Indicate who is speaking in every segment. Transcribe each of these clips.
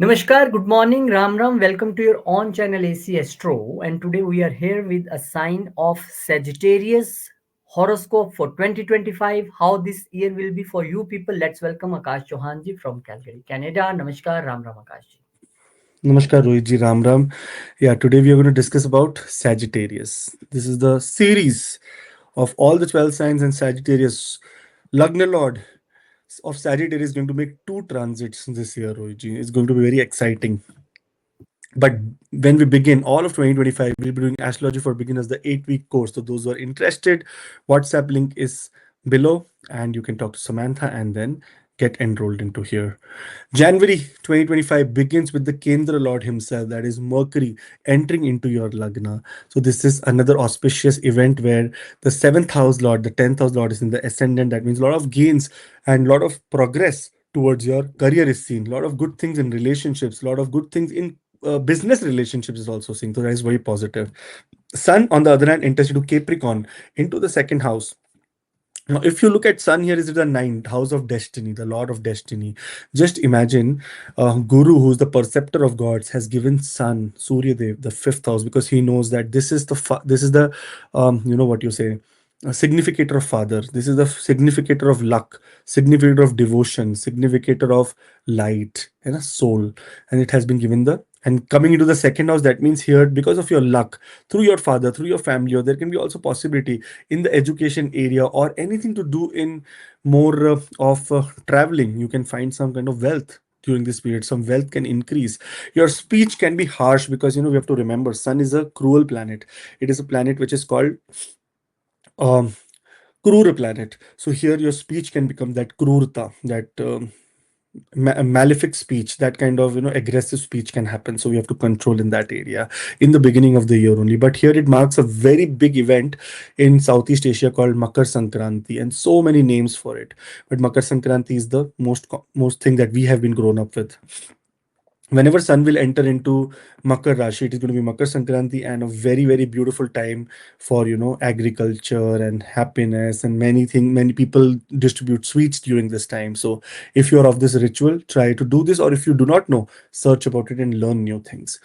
Speaker 1: Namaskar, good morning, Ram Ram. Welcome to your own channel AC Astro. And today we are here with a sign of Sagittarius horoscope for 2025. How this year will be for you people. Let's welcome Akash Chauhan ji from Calgary, Canada. Namaskar, Ram Ram Akash ji.
Speaker 2: Namaskar, Rohit Ram Ram. Yeah, today we are going to discuss about Sagittarius. This is the series of all the 12 signs, and Sagittarius. Lagna Lord of Sagittarius is going to make two transits this year, Rohit. It's going to be very exciting. But when we begin all of 2025, we'll be doing astrology for beginners, the 8-week course. So those who are interested, WhatsApp link is below, and you can talk to Samantha and then get enrolled into here. January 2025 begins with the Kendra Lord himself, that is Mercury, entering into your Lagna. So this is another auspicious event where the 7th house Lord, the 10th house Lord is in the ascendant. That means a lot of gains and a lot of progress towards your career is seen. A lot of good things in relationships, a lot of good things in business relationships is also seen. So that is very positive. Sun, on the other hand, enters into Capricorn, into the second house. Now, if you look at Sun here, is the ninth house of destiny, the Lord of destiny. Just imagine, Guru, who's the perceptor of gods, has given Sun, Surya Dev, the fifth house, because he knows that this is the what you say, a significator of father. This is the significator of luck, significator of devotion, significator of light and a soul, and it has been given the. And coming into the second house, that means here, because of your luck, through your father, through your family, or there can be also possibility in the education area or anything to do in more of traveling. You can find some kind of wealth during this period. Some wealth can increase. Your speech can be harsh because we have to remember Sun is a cruel planet. It is a planet which is called um, Krura planet. So here your speech can become that krurta, that malefic speech, that kind of aggressive speech can happen. So we have to control in that area in the beginning of the year only. But here it marks a very big event in Southeast Asia called Makar Sankranti, and so many names for it. But Makar Sankranti is the most thing that we have been grown up with. Whenever Sun will enter into Makar Rashi, it is going to be Makar Sankranti, and a very, very beautiful time for agriculture and happiness and many things. Many people distribute sweets during this time. So if you are of this ritual, try to do this, or if you do not know, search about it and learn new things.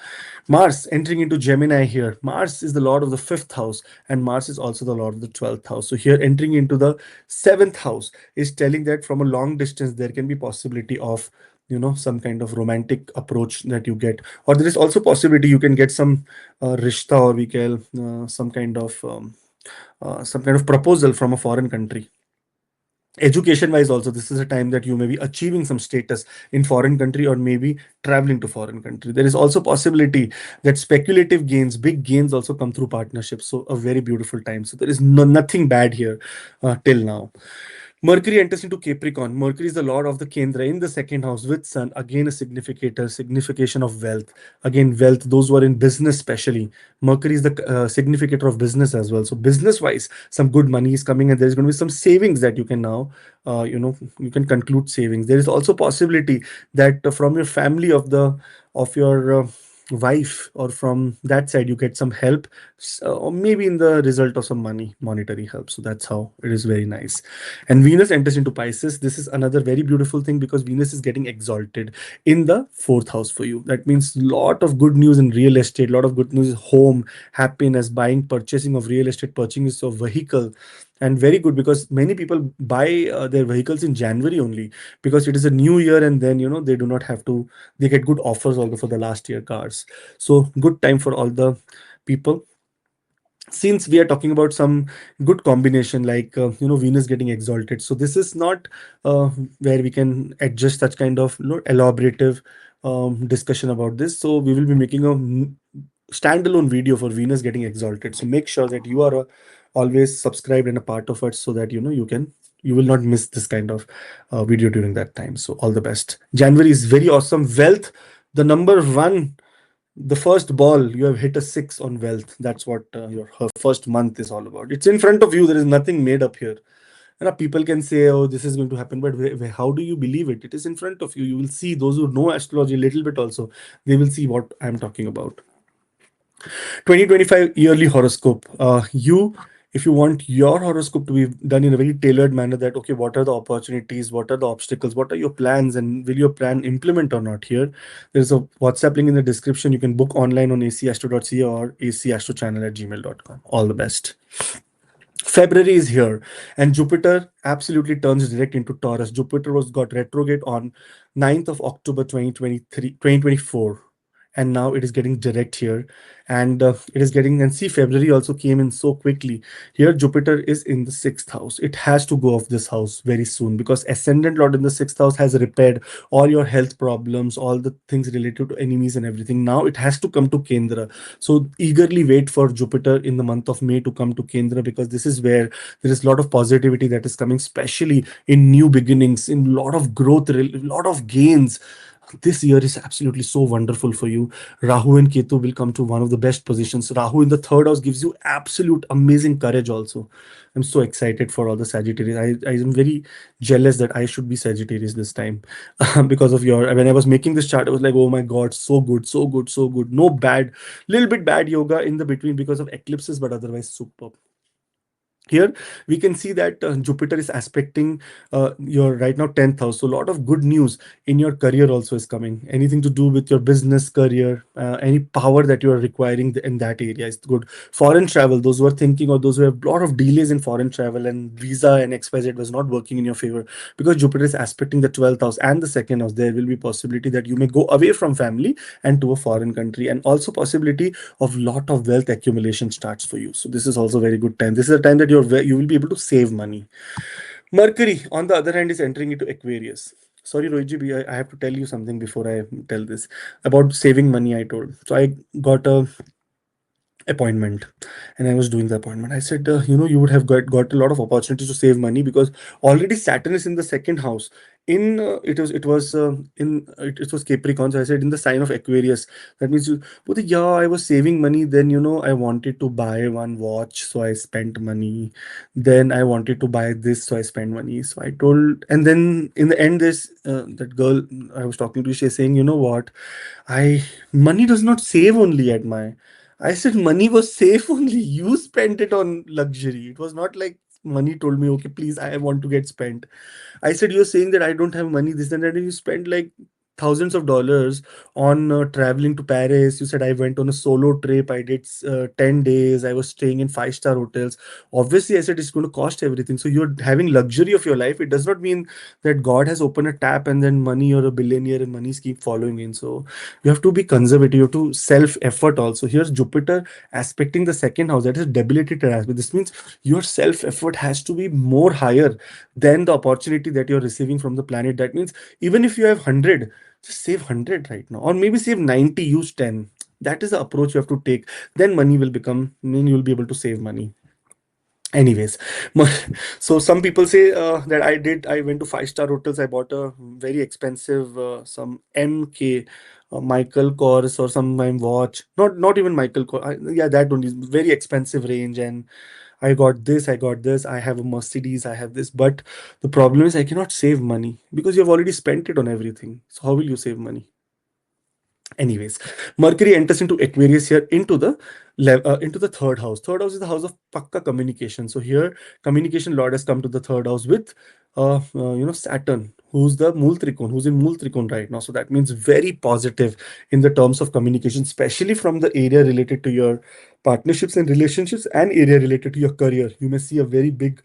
Speaker 2: Mars entering into Gemini here. Mars is the lord of the fifth house, and Mars is also the lord of the 12th house. So here entering into the seventh house is telling that from a long distance there can be possibility of some kind of romantic approach that you get, or there is also possibility you can get some rishta, or we call some kind of proposal from a foreign country. Education wise also, this is a time that you may be achieving some status in foreign country, or maybe traveling to foreign country. There is also possibility that speculative gains, big gains also come through partnerships. So a very beautiful time. So there is nothing bad here till now. Mercury enters into Capricorn. Mercury is the lord of the Kendra in the second house with Sun. Again, a signification of wealth. Again, wealth, those who are in business, especially. Mercury is the significator of business as well. So, business wise, some good money is coming, and there's going to be some savings that you can now, you can conclude savings. There is also possibility that from your family of your wife, or from that side you get some help, or maybe in the result of some monetary help. So that's how it is very nice. And Venus enters into Pisces. This is another very beautiful thing because Venus is getting exalted in the fourth house for you. That means lot of good news in real estate, lot of good news, home, happiness, buying, purchasing of real estate, purchasing of vehicle. And very good, because many people buy their vehicles in January only, because it is a new year, and then they do not have to, they get good offers also for the last year cars. So good time for all the people. Since we are talking about some good combination, like Venus getting exalted, so this is not where we can adjust such kind of elaborative discussion about this. So we will be making a standalone video for Venus getting exalted. So make sure that you are always subscribed and a part of it, so that you will not miss this kind of video during that time. So all the best. January is very awesome. Wealth, the number one, the first ball, you have hit a six on wealth. That's what your her first month is all about. It's in front of you. There is nothing made up here. People can say, oh, this is going to happen, but how do you believe it? It is in front of you. You will see. Those who know astrology a little bit also, they will see what I'm talking about. 2025 yearly horoscope. You If you want your horoscope to be done in a very tailored manner, that okay, what are the opportunities, what are the obstacles, what are your plans, and will your plan implement or not, here there's a WhatsApp link in the description. You can book online on acastro.ca or acastrochannel@gmail.com. All the best. February is here, and Jupiter absolutely turns direct into Taurus. Jupiter was got retrograde on 9th of October 2023, 2024, and now it is getting direct here. And it is getting, and see, February also came in so quickly. Here, Jupiter is in the sixth house. It has to go off this house very soon, because Ascendant Lord in the sixth house has repaired all your health problems, all the things related to enemies and everything. Now it has to come to Kendra. So eagerly wait for Jupiter in the month of May to come to Kendra, because this is where there is a lot of positivity that is coming, especially in new beginnings, in a lot of growth, a lot of gains. This year is absolutely so wonderful for you. Rahu and Ketu will come to one of the best positions. Rahu in the third house gives you absolute amazing courage also. I'm so excited for all the Sagittarius. I am very jealous that I should be Sagittarius this time because of your. When I was making this chart, I was like, oh my God, so good, so good, so good. No bad, little bit bad yoga in the between because of eclipses, but otherwise super. Here we can see that Jupiter is aspecting your right now 10th house. So a lot of good news in your career also is coming. Anything to do with your business career, any power that you are requiring in that area is good. Foreign travel, those who are thinking, or those who have a lot of delays in foreign travel and visa and XYZ was not working in your favor, because Jupiter is aspecting the 12th house and the second house, there will be possibility that you may go away from family and to a foreign country, and also possibility of lot of wealth accumulation starts for you. So this is also very good time. This is a time that you will be able to save money. Mercury, on the other hand, is entering into Aquarius. Sorry, Rohitji, I have to tell you something before I tell this about saving money. I told, so I got a appointment, and I was doing the appointment. I said, you would have got a lot of opportunities to save money, because already Saturn is in the second house. In it was Capricorn. So I said in the sign of Aquarius. That means but yeah, I was saving money. Then I wanted to buy one watch, so I spent money. Then I wanted to buy this, so I spent money. So I told, and then in the end, this that girl I was talking to, she's saying, you know what, I money does not save only at my. I said money was safe only. You spent it on luxury. It was not like money told me, okay, please, I want to get spent. I said, you're saying that I don't have money, this and that, and you spent like thousands of dollars on traveling to Paris. You said I went on a solo trip. I did 10 days. I was staying in five-star hotels. Obviously, I said it's going to cost everything. So you're having luxury of your life. It does not mean that God has opened a tap and then money, or a billionaire and monies keep following in. So you have to be conservative. You have to self effort also. Here's Jupiter aspecting the second house. That is debilitated aspect. This means your self effort has to be more higher than the opportunity that you're receiving from the planet. That means even if you have 100, just save 100 right now, or maybe save 90, use 10. That is the approach you have to take. Then money will become, then you'll be able to save money. Anyways, so some people say that I went to five-star hotels. I bought a very expensive some MK Michael Kors or some my watch. Not even Michael Kors. Yeah, that only very expensive range. And I got this, I got this, I have a Mercedes, I have this. But the problem is I cannot save money, because you've already spent it on everything. So how will you save money? Anyways, Mercury enters into Aquarius here, into the third house. Third house is the house of pakka communication. So here, communication lord has come to the third house with Saturn, who's the Mool Trikon, who's in Mool Trikon right now. So that means very positive in the terms of communication, especially from the area related to your partnerships and relationships, and area related to your career. You may see a very big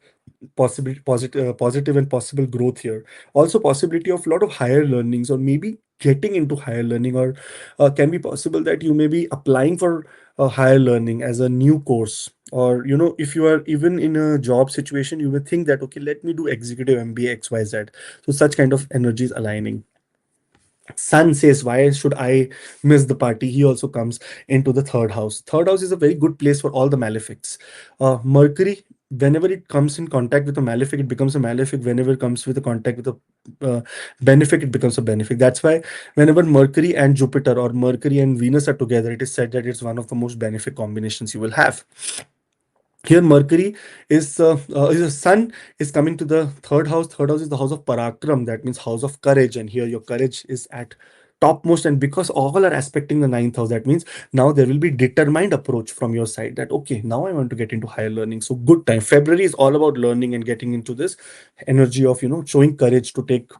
Speaker 2: positive and possible growth here. Also possibility of a lot of higher learnings, or maybe getting into higher learning, or can be possible that you may be applying for higher learning as a new course. Or if you are even in a job situation, you may think that, okay, let me do executive MBA XYZ. So such kind of energies aligning. Sun says, why should I miss the party? He also comes into the third house. Third house is a very good place for all the malefics. Mercury, whenever it comes in contact with a malefic, it becomes a malefic. Whenever it comes with a contact with a benefic, it becomes a benefic. That's why whenever Mercury and Jupiter, or Mercury and Venus are together, it is said that it's one of the most benefic combinations you will have. Here Mercury is the sun is coming to the third house. Third house is the house of parakram. That means house of courage, and here your courage is at topmost, and because all are aspecting the ninth house, that means now there will be determined approach from your side that okay, now I want to get into higher learning. So good time. February is all about learning and getting into this energy of showing courage to take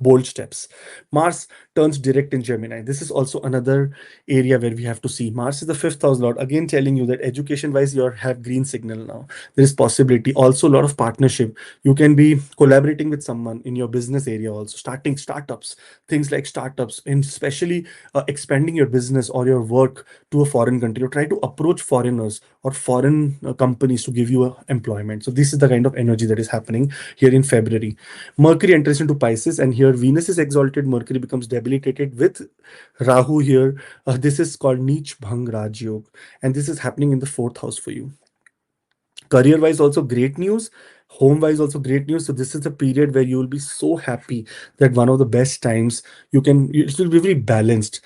Speaker 2: bold steps. Mars turns direct in Gemini. This is also another area where we have to see. Mars is the fifth house lord, again telling you that education wise you have green signal now. There is possibility, also a lot of partnership. You can be collaborating with someone in your business area, also starting startups, things like startups, and especially expanding your business or your work to a foreign country, or try to approach foreigners or foreign companies to give you employment. So this is the kind of energy that is happening here in February. Mercury enters into Pisces, and here Venus is exalted, Mercury becomes debilitated with Rahu here. This is called Neech Bhang Raj Yog, and this is happening in the fourth house for you. Career wise, also great news. Home wise, also great news. So, this is a period where you will be so happy that one of the best times it will be very balanced.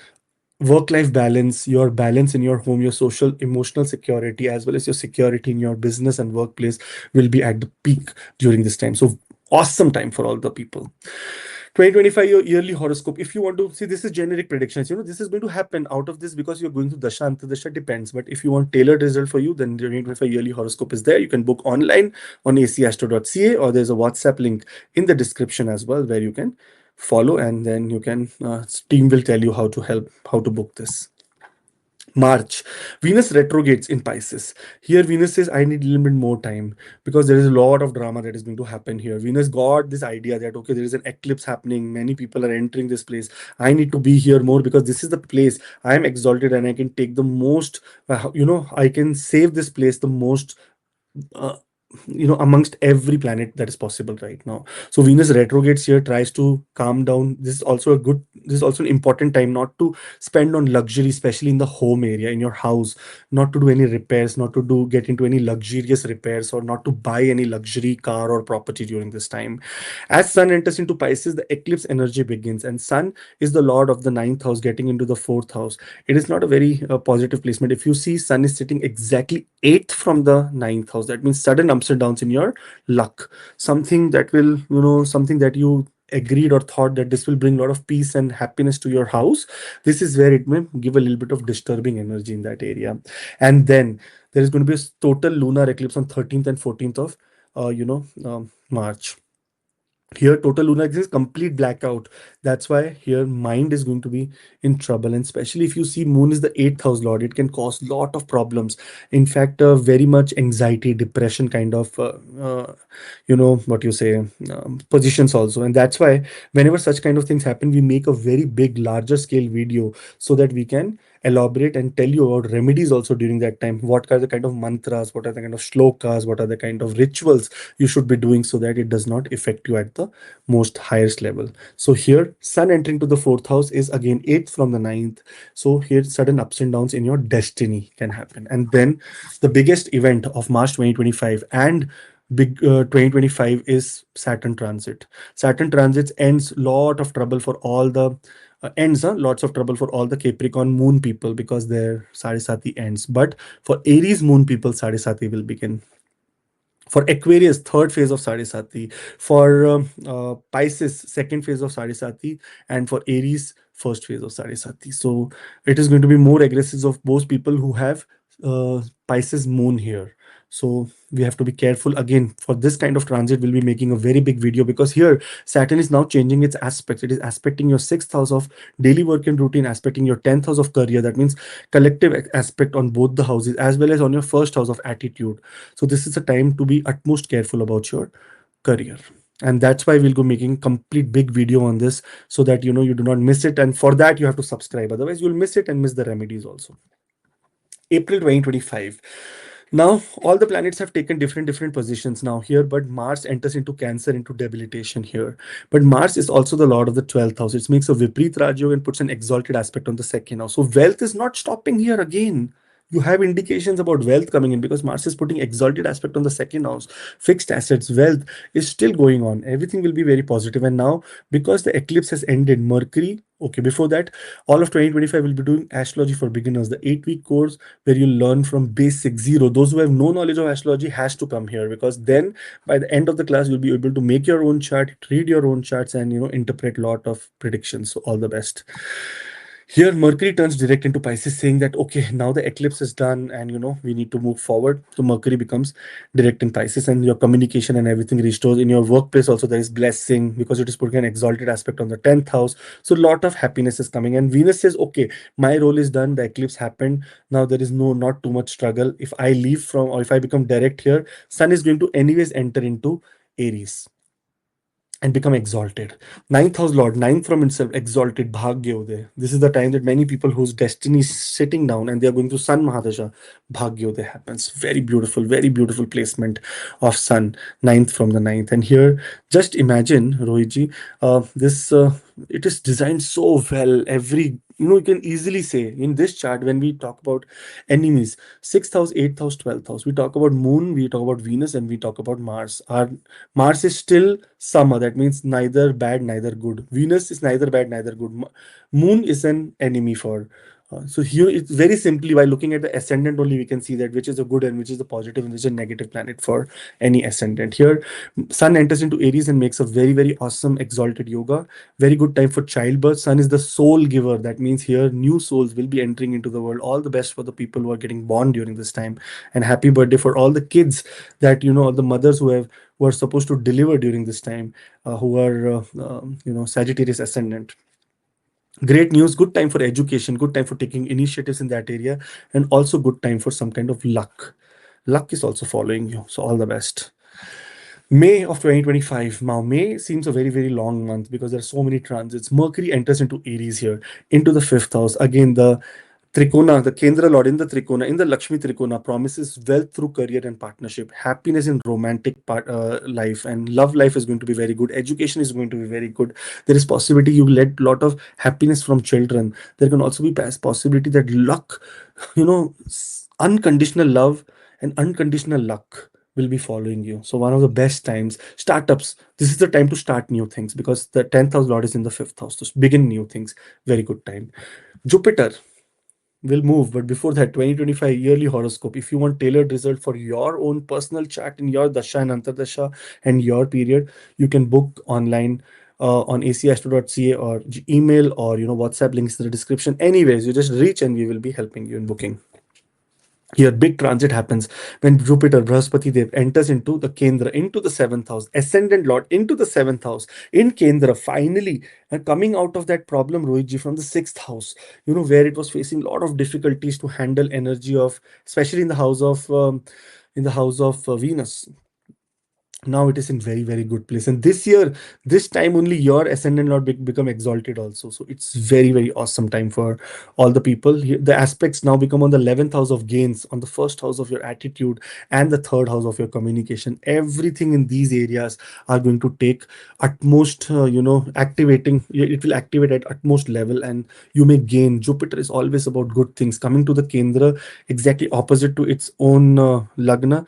Speaker 2: Work life balance, your balance in your home, your social emotional security, as well as your security in your business and workplace will be at the peak during this time. So, awesome time for all the people. 2025 your yearly horoscope. If you want to see, this is generic predictions. This is going to happen out of this because you're going to Dasha Antardasha, depends. But if you want tailored result for you, then the 2025 yearly horoscope is there. You can book online on acastro.ca, or there's a WhatsApp link in the description as well where you can follow, and then you can team will tell you how to book this. March, Venus retrogrades in Pisces. Here, Venus says, I need a little bit more time because there is a lot of drama that is going to happen here. Venus got this idea that, okay, there is an eclipse happening. Many people are entering this place. I need to be here more because this is the place I am exalted and I can take the most, I can save this place the most. Uh, amongst every planet that is possible right now. So Venus retrogrades here, tries to calm down. This is also an important time not to spend on luxury, especially in the home area, in your house, not to do any repairs, not to get into any luxurious repairs, or not to buy any luxury car or property during this time. As Sun enters into Pisces, the eclipse energy begins, and Sun is the lord of the ninth house, getting into the fourth house. It is not a very positive placement. If you see, Sun is sitting exactly eighth from the ninth house. That means sudden ups and downs in your luck. Something that will, something that you agreed or thought that this will bring a lot of peace and happiness to your house. This is where it may give a little bit of disturbing energy in that area. And then there is going to be a total lunar eclipse on 13th and 14th of March. Here total lunar eclipse is complete blackout. That's why here mind is going to be in trouble, and especially if you see moon is the eighth house lord, it can cause lot of problems. In fact, very much anxiety, depression kind of what you say, positions also. And that's why whenever such kind of things happen, we make a very big larger scale video so that we can elaborate and tell you about remedies also during that time. What are the kind of mantras, what are the kind of shlokas, what are the kind of rituals you should be doing so that it does not affect you at the most highest level. So here sun entering to the fourth house is again eighth from the ninth. So here sudden ups and downs in your destiny can happen. And then the biggest event of March 2025 and big 2025 is Saturn transit. Saturn transits ends lot of trouble for all the ends lots of trouble for all the Capricorn moon people because their Sadhisati ends. But for Aries moon people, Sadhisati will begin. For Aquarius, third phase of Sadhisati. For Pisces, second phase of Sadhisati. And for Aries, first phase of Sadhisati. So it is going to be more aggressive of those people who have Pisces moon here. So we have to be careful. Again, for this kind of transit, we'll be making a very big video because here Saturn is now changing its aspects. It is aspecting your sixth house of daily work and routine, aspecting your 10th house of career. That means collective aspect on both the houses as well as on your first house of attitude. So this is a time to be utmost careful about your career. And that's why we'll go making complete big video on this so that you do not miss it. And for that you have to subscribe. Otherwise you'll miss it and miss the remedies also. April 2025. Now all the planets have taken different positions now here, but Mars enters into Cancer, into debilitation here. But Mars is also the lord of the 12th house. It makes a Viprit Raj Yoga and puts an exalted aspect on the second house. So wealth is not stopping here again. You have indications about wealth coming in because Mars is putting exalted aspect on the second house. Fixed assets, wealth is still going on. Everything will be very positive. And now, because the eclipse has ended, Mercury, okay, before that, all of 2025 will be doing astrology for beginners, the 8-week course where you learn from basic zero. Those who have no knowledge of astrology has to come here, because then by the end of the class, you'll be able to make your own chart, read your own charts, and interpret a lot of predictions. So all the best. Here, Mercury turns direct into Pisces, saying that, okay, now the eclipse is done and we need to move forward. So, Mercury becomes direct in Pisces, and your communication and everything restores. In your workplace, also, there is blessing because it is putting an exalted aspect on the 10th house. So, a lot of happiness is coming. And Venus says, okay, my role is done. The eclipse happened. Now, there is not too much struggle. If I leave from, or if I become direct here, Sun is going to, anyways, enter into Aries and become exalted. Ninth house lord, ninth from itself, exalted, bhagya uday. This is the time that many people whose destiny is sitting down and they are going to Sun Mahadasha, bhagya uday happens. Very beautiful placement of Sun, ninth from the ninth. And here, just imagine, Rohitji, this it is designed so well. Every you can easily say in this chart when we talk about enemies, sixth house, eighth house, 12th house. We talk about Moon, we talk about Venus, and we talk about Mars. Our Mars is still summer. That means neither bad, neither good. Venus is neither bad, neither good. Moon is an enemy for. So here it's very simply by looking at the ascendant only we can see that which is a good and which is a positive and which is a negative planet for any ascendant. Here, Sun enters into Aries and makes a very awesome exalted yoga. Very good time for childbirth. Sun is the soul giver. That means here new souls will be entering into the world. All the best for the people who are getting born during this time, and happy birthday for all the kids that all the mothers who are supposed to deliver during this time, who are Sagittarius ascendant. Great news, good time for education, good time for taking initiatives in that area, and also good time for some kind of luck is also following you, so all the best. May of 2025. Now, May seems a very long month because there are so many transits. Mercury enters into Aries here, into the fifth house. Again, the Trikona, the Kendra Lord in the Trikona, in the Lakshmi Trikona, promises wealth through career and partnership, happiness in romantic life, and love life is going to be very good. Education is going to be very good. There is possibility you will get lot of happiness from children. There can also be possibility that luck, unconditional love and unconditional luck will be following you. So one of the best times, startups. This is the time to start new things because the 10th house Lord is in the fifth house to begin new things. Very good time. Jupiter will move, but before that, 2025 yearly horoscope. If you want tailored result for your own personal chart in your dasha and antardasha and your period, you can book online on acastro.ca or email, or WhatsApp, links in the description. Anyways, you just reach and we will be helping you in booking. Here, big transit happens when Jupiter, Brahaspati Dev, enters into the Kendra, into the seventh house, ascendant Lord into the seventh house, in Kendra, finally, and coming out of that problem, Rohitji, from the sixth house, where it was facing a lot of difficulties to handle energy of, especially in the house of Venus. Now it is in very good place, and this year, this time only, your ascendant lord become exalted also. So it's very awesome time for all the people. The aspects now become on the 11th house of gains, on the first house of your attitude, and the third house of your communication. Everything in these areas are going to take utmost activating. It will activate at utmost level, and you may gain. Jupiter is always about good things coming to the Kendra, exactly opposite to its own lagna.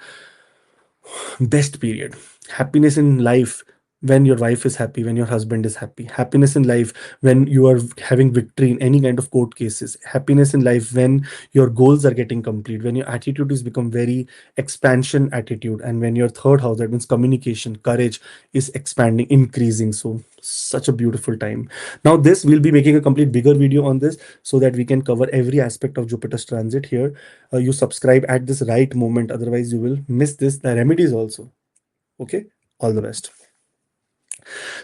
Speaker 2: Best period. Happiness in life when your wife is happy, when your husband is happy. Happiness in life when you are having victory in any kind of court cases. Happiness in life when your goals are getting complete, when your attitude is become very expansion attitude, and when your third house, that means communication, courage, is expanding, increasing. So such a beautiful time. Now this, we'll be making a complete bigger video on this so that we can cover every aspect of Jupiter's transit here. You subscribe at this right moment, otherwise you will miss this, the remedies also. Okay, all the best.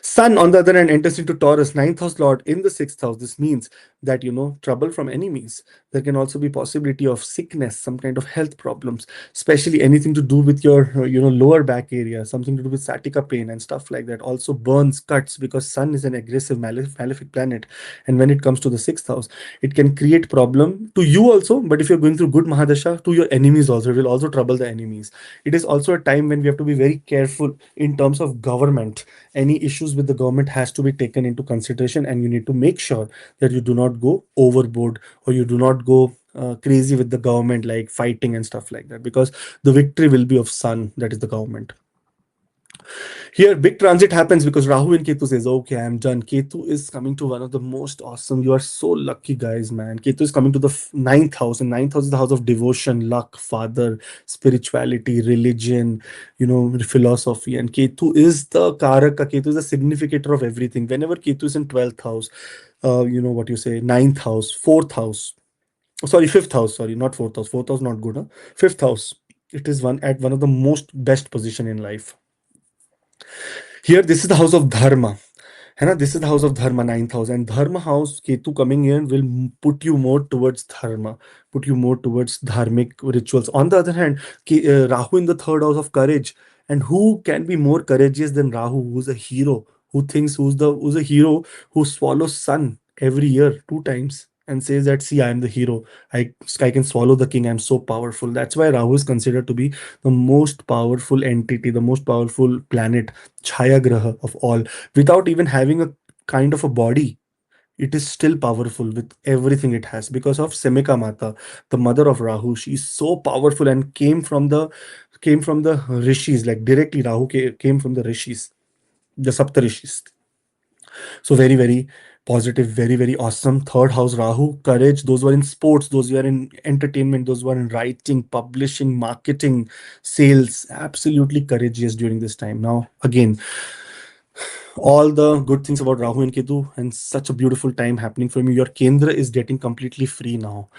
Speaker 2: Sun, on the other hand, enters into Taurus, ninth house Lord in the sixth house. This means that, trouble from enemies. There can also be possibility of sickness, some kind of health problems, especially anything to do with your, lower back area, something to do with sciatica pain and stuff like that. Also burns, cuts, because Sun is an aggressive, malefic planet. And when it comes to the sixth house, it can create problem to you also. But if you're going through good Mahadasha, to your enemies also, it will also trouble the enemies. It is also a time when we have to be very careful in terms of government. Any issues with the government has to be taken into consideration, and you need to make sure that you do not go overboard, or you do not go crazy with the government, like fighting and stuff like that, because the victory will be of sun, that is the government. Here, big transit happens because Rahu and Ketu says, "Okay, I'm done." Ketu is coming to one of the most awesome. You are so lucky, guys, man. Ketu is coming to the ninth house, and ninth house is the house of devotion, luck, father, spirituality, religion, philosophy. And Ketu is the Karaka. Ketu is the significator of everything. Whenever Ketu is in 12th house, what you say, ninth house, fourth house. Oh, sorry, fifth house. Sorry, not fourth house. Fourth house not good. Huh? Fifth house. It is one of the most best position in life. Here, this is the house of Dharma. है ना, this is the house of dharma, ninth house, and dharma house ketu coming in will put you more towards dharma, put you more towards dharmic rituals. On the other hand, Rahu in the third house of courage, and who can be more courageous than Rahu, who's a hero, who's a hero, who swallows sun every year 2 times and says that, see, I am the hero. I can swallow the king. I'm so powerful. That's why Rahu is considered to be the most powerful entity, the most powerful planet, chaya graha of all. Without even having a kind of a body, it is still powerful with everything it has because of Semika Mata, the mother of Rahu. She's so powerful and came from the rishis, like directly. Rahu came from the rishis, the Sapta rishis. So very, very positive, very, very awesome. Third house Rahu, courage. Those were in sports, those were in entertainment, those were in writing, publishing, marketing, sales. Absolutely courageous during this time. Now, again, all the good things about Rahu and Ketu, and such a beautiful time happening for you. Your Kendra is getting completely free now.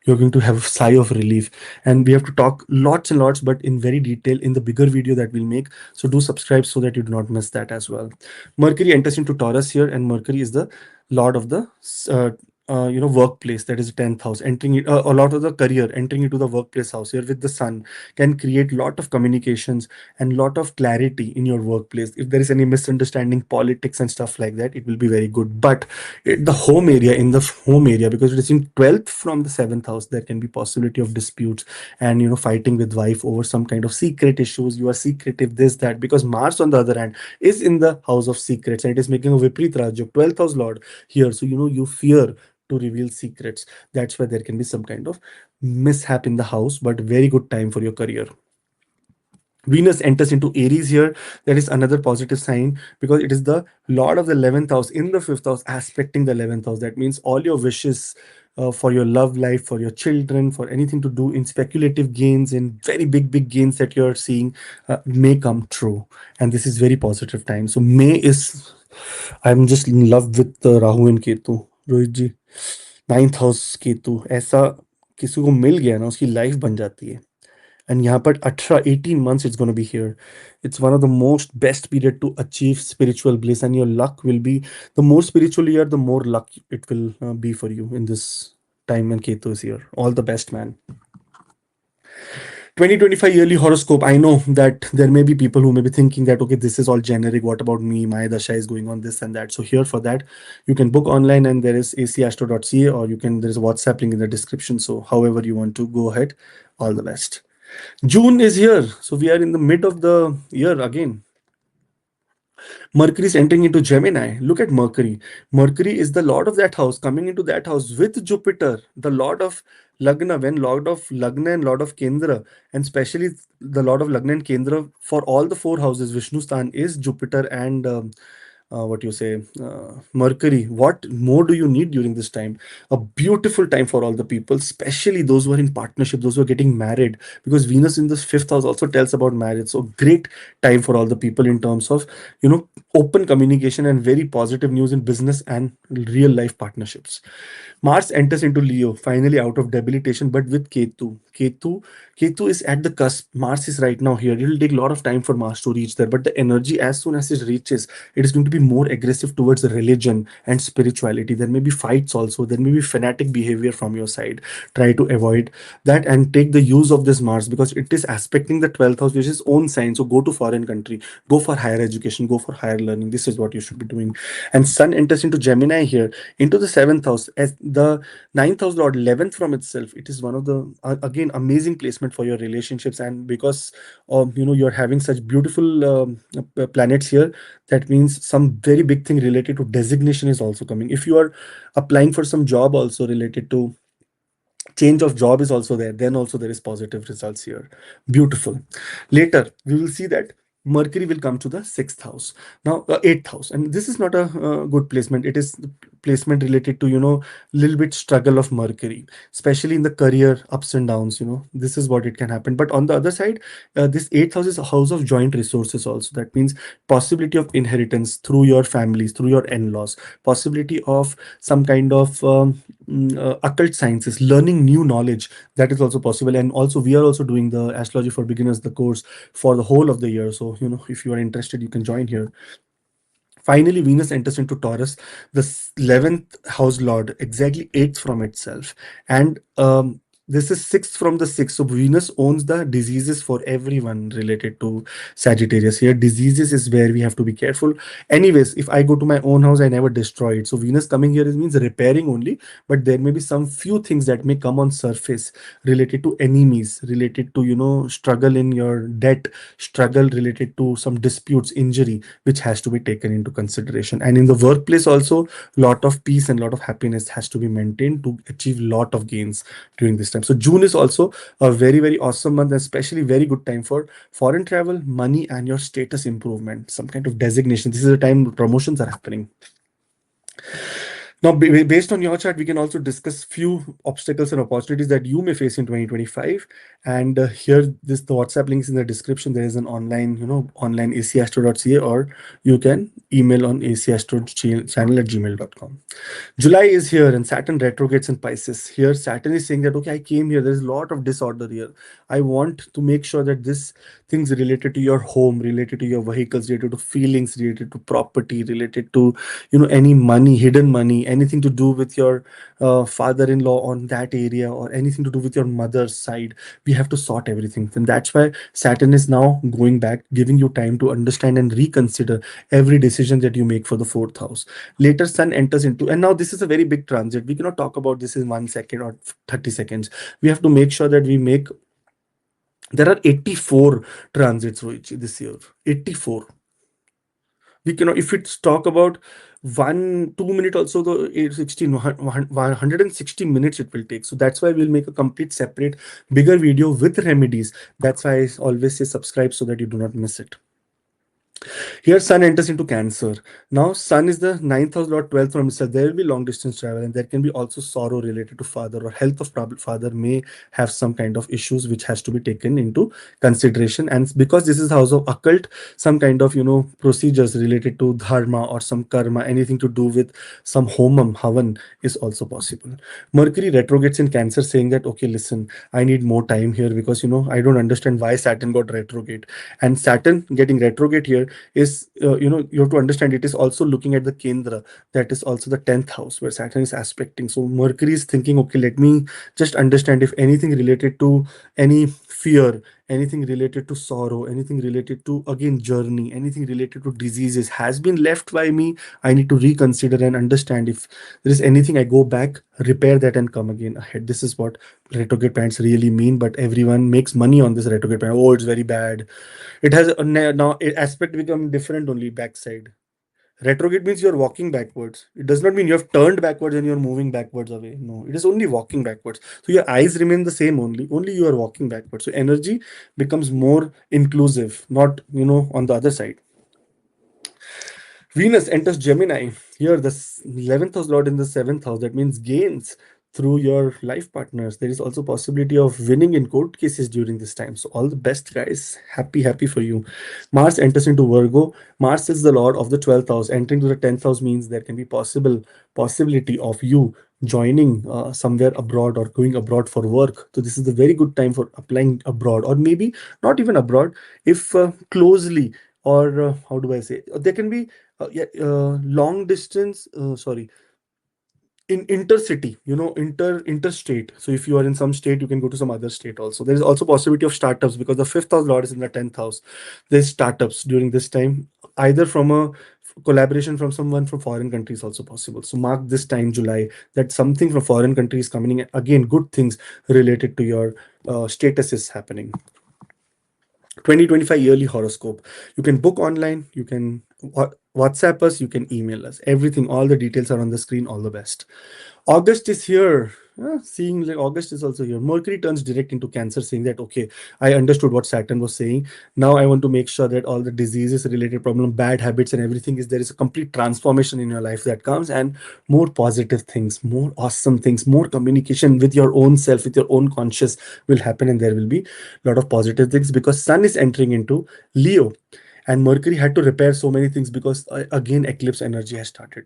Speaker 2: You're going to have a sigh of relief. And we have to talk lots and lots, but in very detail in the bigger video that we'll make. So do subscribe so that you do not miss that as well. Mercury enters into Taurus here, and Mercury is the lord of the workplace. That is the 10th house. Entering it, a lot of the career, entering into the workplace house here with the sun can create lot of communications and lot of clarity in your workplace. If there is any misunderstanding, politics and stuff like that, it will be very good. But the home area, in the home area, because it is in 12th from the 7th house, there can be possibility of disputes and fighting with wife over some kind of secret issues. You are secretive, this, that, because Mars on the other hand is in the house of secrets, and it is making a Viprit Rajyog, 12th house lord here. So you fear to reveal secrets. That's why there can be some kind of mishap in the house, but very good time for your career. Venus enters into Aries here. That is another positive sign because it is the Lord of the 11th house in the 5th house, aspecting the 11th house. That means all your wishes for your love life, for your children, for anything to do in speculative gains, in very big, big gains that you're seeing may come true. And this is very positive time. So May is, I'm just in love with Rahu and Ketu. Rohit ji, 9th house Ketu ऐसा किसी को मिल गया ना, उसकी life बन जाती है. And यहाँ पर 18 months it's going to be here. It's one of the most best period to achieve spiritual bliss, and your luck will be, the more spiritual you are, the more luck it will be for you in this time when Ketu is here. All the best, man. 2025 yearly horoscope. I know that there may be people who may be thinking that, okay, this is all generic. What about me? My dasha is going on this and that. So here for that, you can book online, and there is acastro.ca, or there's a WhatsApp link in the description. So however you want to go ahead, all the best. June is here. So we are in the mid of the year again. Mercury is entering into Gemini. Look at Mercury. Mercury is the lord of that house, coming into that house with Jupiter, the lord of Lagna, when lord of Lagna and lord of Kendra, and especially the lord of Lagna and Kendra for all the four houses, Vishnu Stan is Jupiter and what you say, Mercury. What more do you need during this time? A beautiful time for all the people, especially those who are in partnership, those who are getting married, because Venus in the 5th house also tells about marriage. So great time for all the people in terms of open communication and very positive news in business and real life partnerships. Mars enters into Leo, finally out of debilitation, but with Ketu. Ketu is at the cusp. Mars is right now here. It will take a lot of time for Mars to reach there, but the energy, as soon as it reaches, it is going to be more aggressive towards religion and spirituality. There may be fights also. There may be fanatic behavior from your side. Try to avoid that and take the use of this Mars because it is aspecting the 12th house, which is own sign. So go to foreign country, go for higher education, go for higher learning. This is what you should be doing. And Sun enters into Gemini here, into the 7th house as the 9th house lord, 11th from itself. It is one of the again amazing placement for your relationships, and because you're having such beautiful planets here, that means some very big thing related to designation is also coming. If you are applying for some job also related to Change of job is also there, then also there is positive results here. Beautiful. Later we will see that Mercury will come to the sixth house, now eighth house, and this is not a good placement. It is the placement related to, little bit struggle of Mercury, especially in the career ups and downs. This is what it can happen. But on the other side, this eighth house is a house of joint resources also. That means possibility of inheritance through your families, through your in-laws, possibility of some kind of occult sciences, learning new knowledge. That is also possible. And also we are also doing the astrology for beginners, the course, for the whole of the year. So if you are interested, you can join here. Finally, Venus enters into Taurus, the 11th house lord, exactly eighth from itself. And this is sixth from the sixth. So Venus owns the diseases for everyone related to Sagittarius. Here, diseases is where we have to be careful. Anyways, if I go to my own house, I never destroy it. So Venus coming here means repairing only, but there may be some few things that may come on surface related to enemies, related to, struggle in your debt, struggle related to some disputes, injury, which has to be taken into consideration. And in the workplace also, lot of peace and lot of happiness has to be maintained to achieve lot of gains during this time. So June is also a very, very awesome month, especially very good time for foreign travel, money, and your status improvement, some kind of designation. This is a time promotions are happening. Now, based on your chart, we can also discuss few obstacles and opportunities that you may face in 2025. And here, the WhatsApp link is in the description. There is an online, online acastro.ca, or you can email on acastro channel@gmail.com. July is here and Saturn retrogrades in Pisces. Here, Saturn is saying that, okay, I came here. There's a lot of disorder here. I want to make sure that this things related to your home, related to your vehicles, related to feelings, related to property, related to, any money, hidden money, anything to do with your father-in-law on that area, or anything to do with your mother's side. We have to sort everything. And that's why Saturn is now going back, giving you time to understand and reconsider every decision that you make for the fourth house. Later, Sun enters into, and now this is a very big transit. We cannot talk about this in 1 second or 30 seconds. We have to make sure that we make, there are 84 transits this year. 84. We cannot, if it's talk about 1 2 minute also, the 16 160 minutes it will take. So that's why we'll make a complete separate bigger video with remedies. That's why I always say subscribe so that you do not miss it. Here, Sun enters into Cancer. Now, Sun is the ninth house lord, 12th from itself. There will be long distance travel, and there can be also sorrow related to father, or health of father may have some kind of issues which has to be taken into consideration. And because this is the house of occult, some kind of, procedures related to dharma or some karma, anything to do with some homam, havan, is also possible. Mercury retrogrades in Cancer, saying that, okay, listen, I need more time here because, I don't understand why Saturn got retrograde. And Saturn getting retrograde here is, you have to understand, it is also looking at the Kendra, that is also the 10th house where Saturn is aspecting. So Mercury is thinking, okay, let me just understand if anything related to any fear, anything related to sorrow, anything related to, again, journey, anything related to diseases has been left by me. I need to reconsider and understand if there is anything, I go back, repair that, and come again ahead. This is what retrograde planets really mean. But everyone makes money on this retrograde planet. Oh, it's very bad. It has now aspect become different only backside. Retrograde means you're walking backwards. It does not mean you have turned backwards and you're moving backwards away. No, it is only walking backwards. So your eyes remain the same only. Only you are walking backwards. So energy becomes more inclusive, not, on the other side. Venus enters Gemini. Here, the 11th house lord in the 7th house. That means gains through your life partners. There is also possibility of winning in court cases during this time. So all the best, guys. Happy, happy for you. Mars enters into Virgo. Mars is the lord of the 12th house. Entering to the 10th house means there can be possibility of you joining somewhere abroad or going abroad for work. So this is a very good time for applying abroad, or maybe not even abroad, if closely, or how do I say, there can be long distance, sorry, in intercity, interstate. So if you are in some state, you can go to some other state also. There is also possibility of startups because the 5th house lord is in the 10th house. There's startups during this time, either from a collaboration from someone from foreign countries also possible. So mark this time, July, that something from foreign countries coming in. Again, good things related to your status is happening. 2025 yearly horoscope. You can book online, you can WhatsApp us, you can email us. Everything, all the details are on the screen. All the best. August is here. seeing like August is also here. Mercury turns direct into Cancer, saying that okay, I understood what Saturn was saying. Now I want to make sure that all the diseases related problem, bad habits and everything is there is a complete transformation in your life that comes, and more positive things, more awesome things, more communication with your own self, with your own conscious will happen, and there will be a lot of positive things because Sun is entering into Leo, and Mercury had to repair so many things because again eclipse energy has started.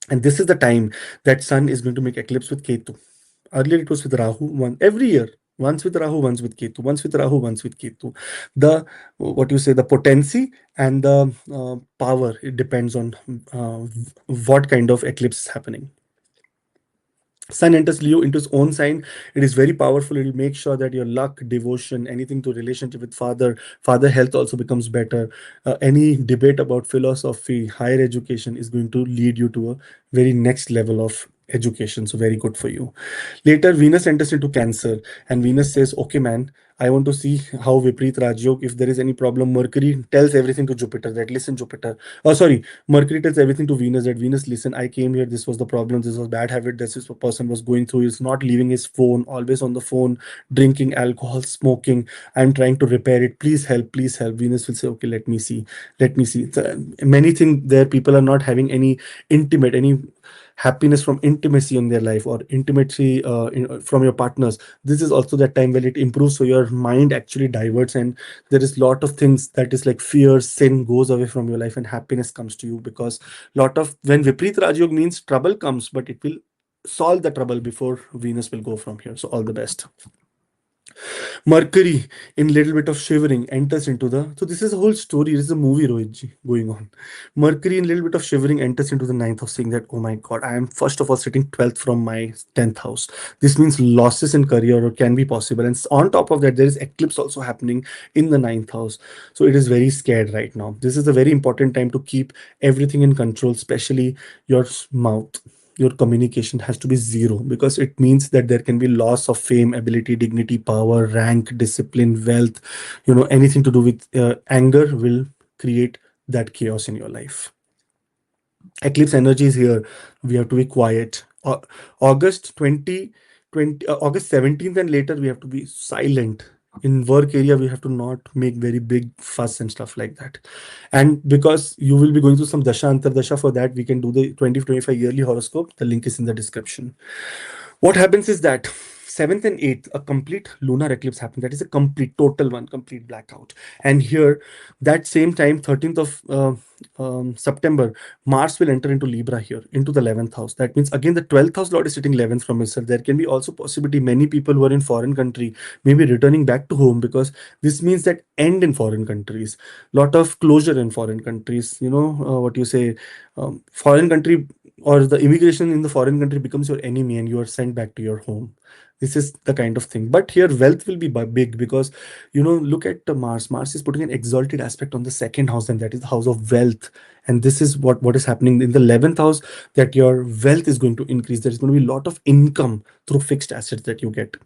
Speaker 2: And this is the time that Sun is going to make eclipse with Ketu. Earlier it was with Rahu, one every year. Once with Rahu, once with Ketu, once with Rahu, once with Ketu. The what you say, the potency and the power, it depends on what kind of eclipse is happening. Sun enters Leo into his own sign. It is very powerful. It will make sure that your luck, devotion, anything to relationship with father health also becomes better. Any debate about philosophy, higher education is going to lead you to a very next level of education. So very good for you. Later, Venus enters into Cancer, and Venus says, "Okay, man, I want to see how Viprit Rajyog. If there is any problem, Mercury tells everything to Jupiter. That listen, Jupiter. Oh, sorry, Mercury tells everything to Venus. That Venus, listen. I came here. This was the problem. This was bad habit. This is what person was going through. He's not leaving his phone. Always on the phone, drinking alcohol, smoking. I'm trying to repair it. Please help. Please help." Venus will say, "Okay, let me see. Let me see." Many things there. People are not having any intimate, any happiness from intimacy in their life or intimacy from your partners. This is also that time when it improves, so your mind actually diverts, and there is lot of things that is like fear, sin goes away from your life and happiness comes to you, because lot of when Viprit Rajyog means trouble comes, but it will solve the trouble before Venus will go from here. So all the best. Mercury, in little bit of shivering, enters into the. So this is a whole story. This is a movie, Rohitji, going on. Mercury, in little bit of shivering, enters into the ninth house, saying that, oh my God, I am first of all sitting 12th from my 10th house. This means losses in career or can be possible. And on top of that, there is eclipse also happening in the ninth house. So it is very scared right now. This is a very important time to keep everything in control, especially your mouth. Your communication has to be zero, because it means that there can be loss of fame, ability, dignity, power, rank, discipline, wealth, anything to do with anger will create that chaos in your life. Eclipse energy is here. We have to be quiet. August 2020, August 17th and later, we have to be silent. In work area, we have to not make very big fuss and stuff like that. And because you will be going through some dasha antar dasha, for that we can do the 2025 yearly horoscope. The link is in the description. What happens is that 7th and 8th, a complete lunar eclipse happens. That is a complete, total one, complete blackout. And here, that same time, 13th of September, Mars will enter into Libra here, into the 11th house. That means again the 12th house lord is sitting 11th from himself. There can be also possibility many people who are in foreign country may be returning back to home, because this means that end in foreign countries, lot of closure in foreign countries. What you say, foreign country or the immigration in the foreign country becomes your enemy and you are sent back to your home. This is the kind of thing. But here wealth will be big, because look at Mars is putting an exalted aspect on the second house, and that is the house of wealth. And this is what is happening in the 11th house, that your wealth is going to increase. There is going to be a lot of income through fixed assets that you get.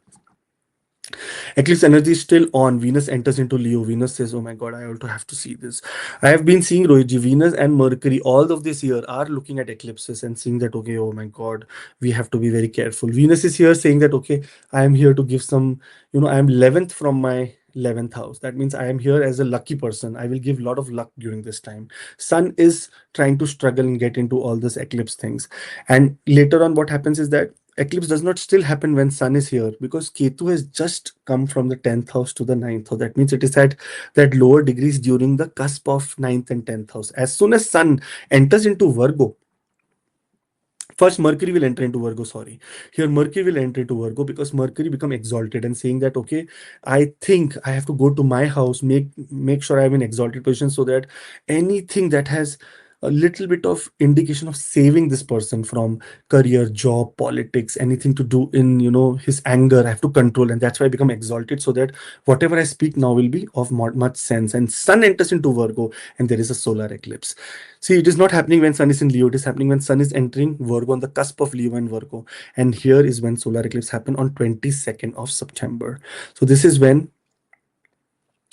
Speaker 2: Eclipse energy is still on. Venus enters into Leo. Venus says, "Oh my God, I also have to see this." I have been seeing, Rohitji, Venus and Mercury all of this year are looking at eclipses and seeing that, okay, oh my God, we have to be very careful. Venus is here saying that, okay, I am here to give some, I am 11th from my 11th house. That means I am here as a lucky person. I will give a lot of luck during this time. Sun is trying to struggle and get into all this eclipse things. And later on, what happens is that eclipse does not still happen when Sun is here, because Ketu has just come from the 10th house to the ninth house. That means it is at that lower degrees during the cusp of ninth and 10th house. As soon as Sun enters into Virgo, first Mercury will enter into Virgo. Sorry, here Mercury will enter into Virgo, because Mercury become exalted and saying that, okay, I think I have to go to my house, make sure I'm in exalted position, so that anything that has a little bit of indication of saving this person from career, job, politics, anything to do in his anger, I have to control. And that's why I become exalted, so that whatever I speak now will be of much sense. And Sun enters into Virgo, and there is a solar eclipse. See, it is not happening when Sun is in Leo. It is happening when Sun is entering Virgo, on the cusp of Leo and Virgo. And here is when solar eclipse happen on 22nd of September. So this is when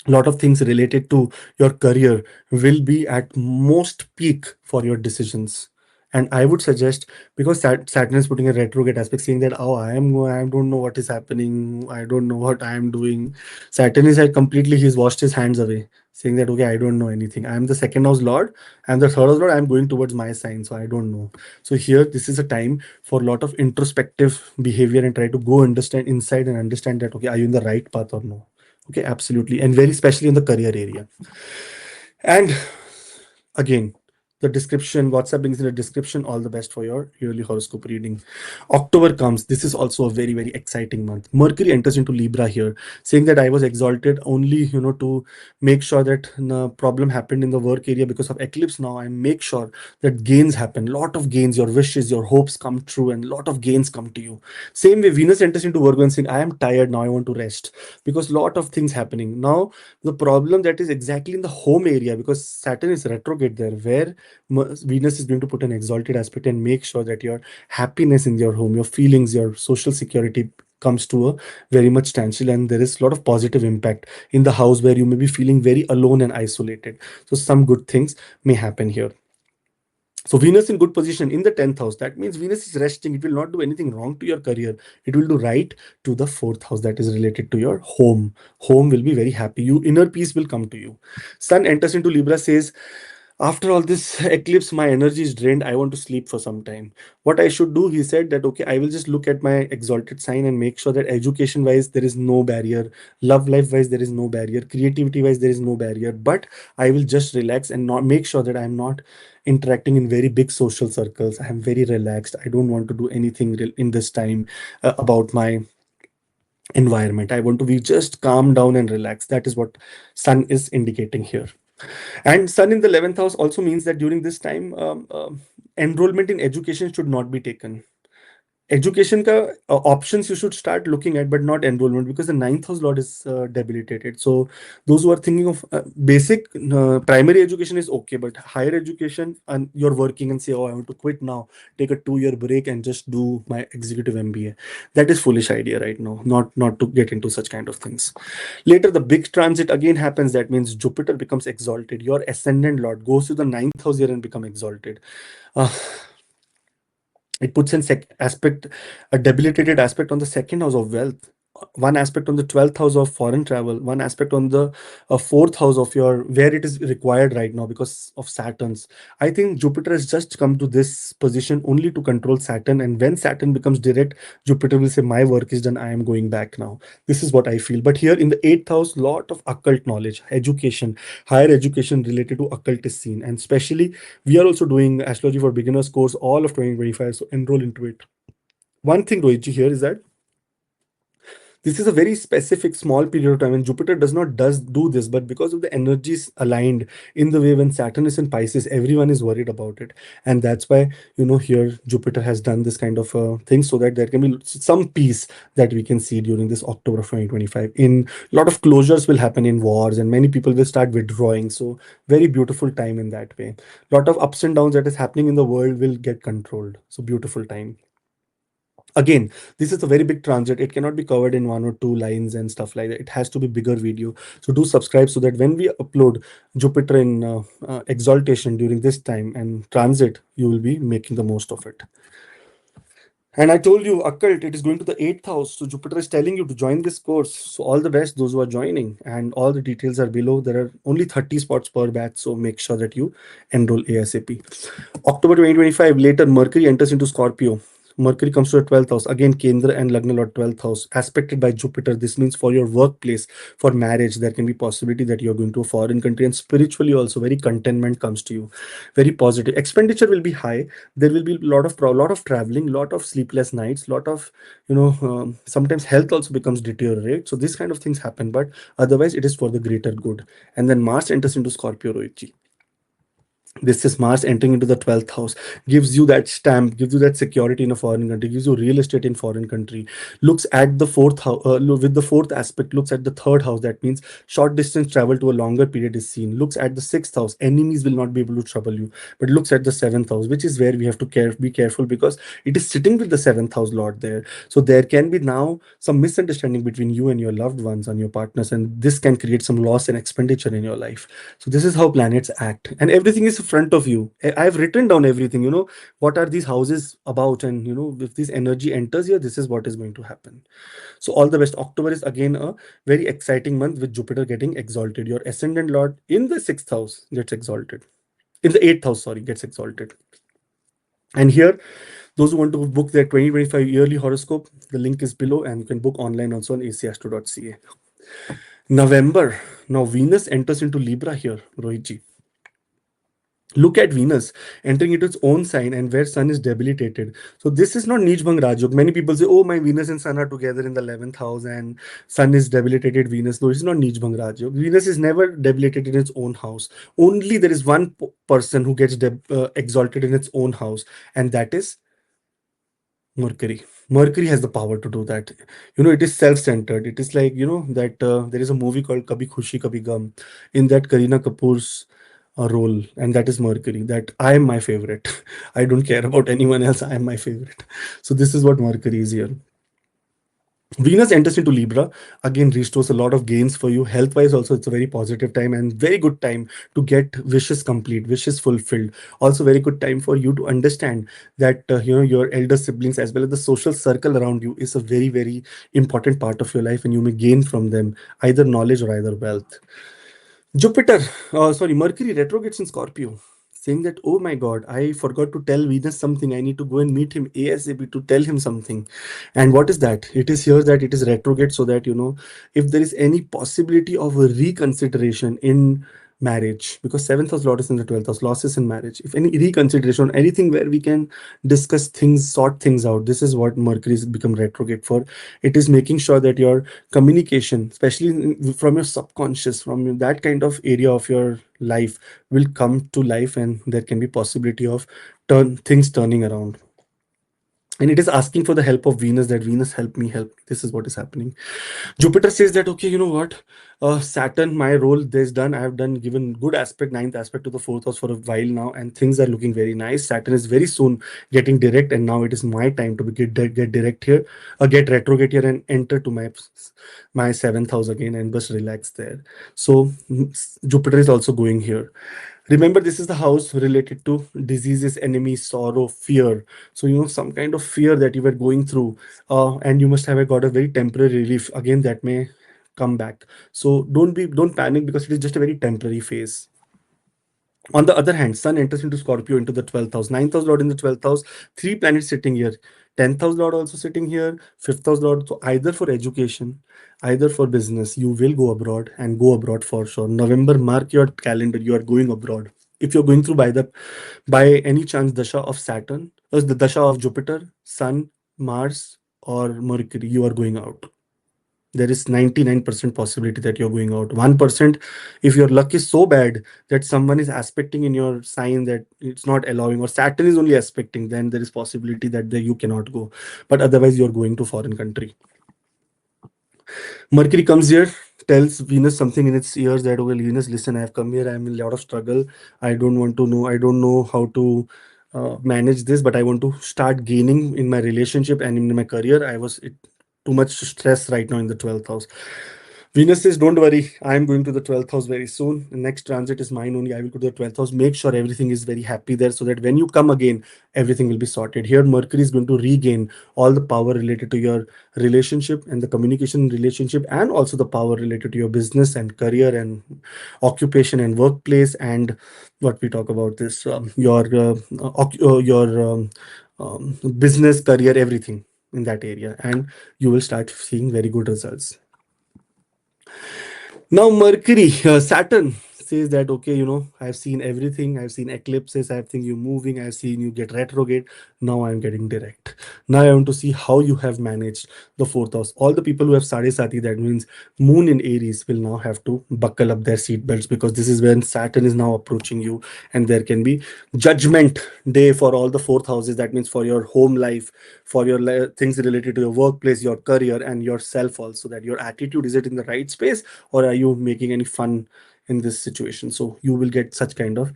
Speaker 2: a lot of things related to your career will be at most peak for your decisions. And I would suggest, because Saturn is putting a retrograde aspect, saying that, oh, I don't know what is happening, I don't know what I am doing. Saturn is like completely, he's washed his hands away, saying that, okay, I don't know anything. I am the second house lord, I'm the third house lord, I'm going towards my sign, so I don't know. So here, this is a time for a lot of introspective behavior and try to go understand inside and understand that, okay, are you in the right path or no? Okay, absolutely. And very especially in the career area. And again, the description, WhatsApp links in the description. All the best for your yearly horoscope reading. October comes. This is also a very, very exciting month. Mercury enters into Libra here, saying that I was exalted only, to make sure that the problem happened in the work area because of eclipse. Now I make sure that gains happen. Lot of gains, your wishes, your hopes come true, and lot of gains come to you. Same way, Venus enters into Virgo and saying, I am tired now, I want to rest, because lot of things happening now. The problem that is exactly in the home area, because Saturn is retrograde there, where Venus is going to put an exalted aspect and make sure that your happiness in your home, your feelings, your social security comes to a very much standstill, and there is a lot of positive impact in the house where you may be feeling very alone and isolated. So some good things may happen here. So Venus in good position in the 10th house. That means Venus is resting. It will not do anything wrong to your career. It will do right to the 4th house that is related to your home. Home will be very happy. You inner peace will come to you. Sun enters into Libra, says, after all this eclipse, my energy is drained, I want to sleep for some time. What I should do, he said that, okay, I will just look at my exalted sign and make sure that education wise there is no barrier, love life wise there is no barrier, creativity wise there is no barrier, but I will just relax and not make sure that I am not interacting in very big social circles. I am very relaxed, I don't want to do anything in this time about my environment. I want to be just calm down and relax. That is what sun is indicating here. And sun in the 11th house also means that during this time, enrollment in education should not be taken. Education ka options you should start looking at, but not enrollment, because the ninth house lord is debilitated. So those who are thinking of basic primary education is okay, but higher education, and you're working and say, oh, I want to quit now, take a 2-year break and just do my executive MBA. That is foolish idea right now. Not to get into such kind of things. Later, the big transit again happens. That means Jupiter becomes exalted. Your ascendant lord goes to the ninth house here and become exalted. Uh, it puts in aspect, a debilitated aspect on the second house of wealth, one aspect on the 12th house of foreign travel, one aspect on the fourth house of your where it is required right now because of Saturn's. I think Jupiter has just come to this position only to control Saturn, and when Saturn becomes direct, Jupiter will say, my work is done, I am going back now. This is what I feel. But here in the 8th house, lot of occult knowledge, education, higher education related to occult is seen, and especially we are also doing astrology for beginners course all of 2025, so enroll into it. One thing, Rohitji, here is that this is a very specific small period of time, and Jupiter does do this, but because of the energies aligned in the way when Saturn is in Pisces, everyone is worried about it, and that's why here Jupiter has done this kind of thing, so that there can be some peace that we can see during this October of 2025. In a lot of closures will happen in wars, and many people will start withdrawing. So very beautiful time in that way. Lot of ups and downs that is happening in the world will get controlled. So beautiful time. Again, this is a very big transit. It cannot be covered in 1 or 2 lines and stuff like that. It has to be bigger video. So do subscribe so that when we upload Jupiter in exaltation during this time and transit, you will be making the most of it. And I told you, occult, it is going to the 8th house. So Jupiter is telling you to join this course. So all the best, those who are joining. And all the details are below. There are only 30 spots per batch. So make sure that you enroll ASAP. October 2025, later Mercury enters into Scorpio. Mercury comes to the 12th house. Again, Kendra and Lagna Lord 12th house, aspected by Jupiter. This means for your workplace, for marriage, there can be possibility that you're going to a foreign country, and spiritually also very contentment comes to you. Very positive. Expenditure will be high. There will be a lot of traveling, lot of sleepless nights, lot of sometimes health also becomes deteriorate. So these kind of things happen, but otherwise it is for the greater good. And then Mars enters into Scorpio, Rohitji. This is Mars entering into the 12th house, gives you that stamp, gives you that security in a foreign country, gives you real estate in foreign country. Looks at the fourth house, with the fourth aspect, looks at the third house. That means short distance travel to a longer period is seen. Looks at the 6th house, enemies will not be able to trouble you. But looks at the 7th house, which is where we have to be careful, because it is sitting with the 7th house lord there. So there can be now some misunderstanding between you and your loved ones and your partners, and this can create some loss and expenditure in your life. So this is how planets act, and everything is front of you. I've written down everything, what are these houses about, and if this energy enters here, this is what is going to happen. So all the best. October is again a very exciting month with Jupiter getting exalted. Your ascendant lord in the sixth house gets exalted. In the eighth house, sorry, gets exalted. And here, those who want to book their 2025 yearly horoscope, the link is below, and you can book online also on acastro.ca. November. Now Venus enters into Libra here, Rohitji. Look at Venus entering into its own sign and where Sun is debilitated. So this is not Nijbhang Rajyog. Many people say, oh, my Venus and Sun are together in the 11th house and Sun is debilitated Venus. No, it's not Nijbhang Rajyog. Venus is never debilitated in its own house. Only there is one person who gets exalted in its own house, and that is Mercury. Mercury has the power to do that. It is self-centered. It is like, that there is a movie called Kabhi Khushi Kabhi Gum. In that, Kareena Kapoor's role, and that is Mercury. That I am my favorite. I don't care about anyone else. I am my favorite. So this is what Mercury is here. Venus enters into Libra, again restores a lot of gains for you. Health wise, also, it's a very positive time and very good time to get wishes complete, wishes fulfilled. Also, very good time for you to understand that your elder siblings as well as the social circle around you is a very, very important part of your life, and you may gain from them either knowledge or either wealth. Mercury retrogrades in Scorpio, saying that, oh my God, I forgot to tell Venus something. I need to go and meet him ASAP to tell him something. And what is that? It is here that it is retrograde, so that, if there is any possibility of a reconsideration in marriage, because seventh house Lord is in the 12th house, losses in marriage. If any reconsideration, anything where we can discuss things, sort things out, this is what Mercury has become retrograde for. It is making sure that your communication, especially from your subconscious, from that kind of area of your life, will come to life, and there can be possibility of things turning around. And it is asking for the help of Venus, that Venus help me, help me. This is what is happening. Jupiter says that, okay, you know what? Saturn, my role is done. I have done given good aspect, ninth aspect to the fourth house for a while now, and things are looking very nice. Saturn is very soon getting direct, and now it is my time to get direct here, get retrograde here, and enter to my seventh house again, and just relax there. So Jupiter is also going here. Remember, this is the house related to diseases, enemies, sorrow, fear. So, some kind of fear that you were going through, and you must have got a very temporary relief. Again, that may come back. So don't panic, because it is just a very temporary phase. On the other hand, Sun enters into Scorpio into the 12th house, ninth house Lord in the 12th house, three planets sitting here, 10th house Lord also sitting here, fifth house Lord. So either for education, either for business, you will go abroad, and go abroad for sure. November, mark your calendar, you are going abroad. If you're going through by any chance Dasha of Saturn, or the Dasha of Jupiter, Sun, Mars, or Mercury, you are going out. There is 99% possibility that you're going out. 1%, if your luck is so bad that someone is aspecting in your sign that it's not allowing, or Saturn is only aspecting, then there is possibility that you cannot go. But otherwise, you're going to foreign country. Mercury comes here, tells Venus something in its ears that, well, Venus, listen, I have come here, I'm in a lot of struggle. I don't want to know, I don't know how to manage this, but I want to start gaining in my relationship and in my career. Too much stress right now in the 12th house. Venus says, don't worry, I am going to the 12th house very soon. The next transit is mine only. I will go to the 12th house. Make sure everything is very happy there, so that when you come again, everything will be sorted. Here, Mercury is going to regain all the power related to your relationship and the communication relationship, and also the power related to your business and career and occupation and workplace, and what we talk about this, your business, career, everything in that area, and you will start seeing very good results. Now, Saturn says that, okay, I've seen everything. I've seen eclipses. I've seen you moving. I've seen you get retrograde. Now I'm getting direct. Now I want to see how you have managed the fourth house. All the people who have Sade Sati, that means Moon in Aries, will now have to buckle up their seatbelts, because this is when Saturn is now approaching you, and there can be judgment day for all the fourth houses. That means for your home life, for your things related to your workplace, your career, and yourself also. That your attitude, is it in the right space, or are you making any fun in this situation? So you will get such kind of